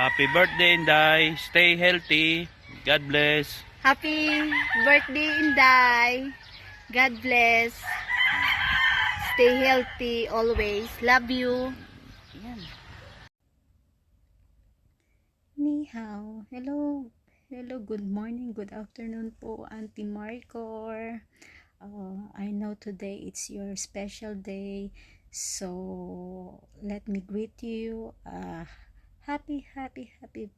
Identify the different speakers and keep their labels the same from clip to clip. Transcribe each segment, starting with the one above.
Speaker 1: Happy birthday, Inday. Stay healthy. God bless.
Speaker 2: Happy birthday, Inday. God bless. Stay healthy always. Love you. Ayan. Ni hao. Hello. Hello, good morning, good afternoon po, Auntie Maricor. I know today it's your special day. So, let me greet you. Happy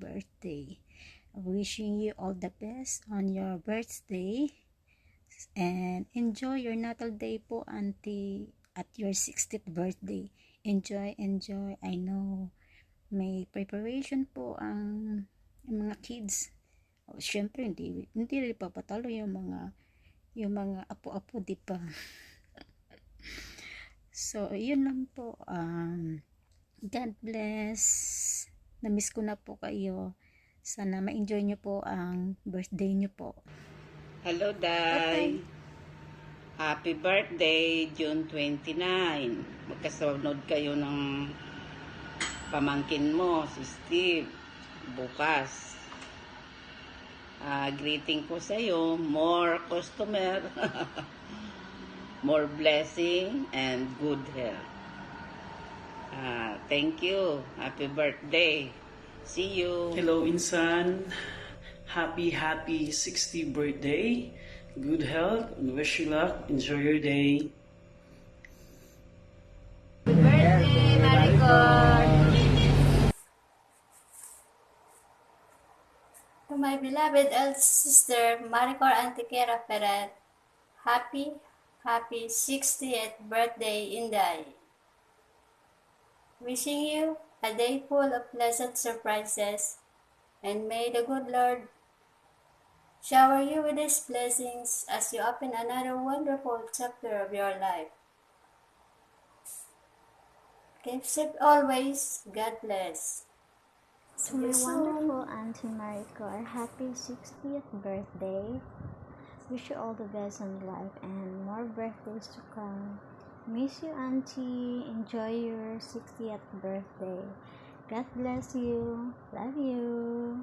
Speaker 2: birthday. Wishing you all the best on your birthday. And enjoy your natal day po, Auntie, at your 60th birthday. Enjoy. I know may preparation po ang mga kids. Syempre, hindi rin papatalo yung mga apo-apo, di pa. So, yun lang po. God bless. Na-miss ko na po kayo. Sana ma-enjoy nyo po ang birthday nyo po.
Speaker 3: Hello, Day. Happy birthday, June 29. Magkasunod kayo ng pamangkin mo, si Steve, bukas. Greeting ko sa iyo, more customer, more blessing, and good health. Thank you. Happy birthday. See you.
Speaker 4: Hello, Insan. Happy 60th birthday. Good health and wish you luck. Enjoy your day.
Speaker 2: Happy birthday, Maricor!
Speaker 5: To my beloved elder sister, Maricor Antiquera Peret, happy 60th birthday, Inday. Wishing you a day full of pleasant surprises, and may the good Lord shower you with His blessings as you open another wonderful chapter of your life. Keep safe always. God bless.
Speaker 6: To my wonderful Auntie Maricor, happy 60th birthday. Wish you all the best in life and more birthdays to come. Miss you, Auntie. Enjoy your 60th birthday. God bless you. Love you.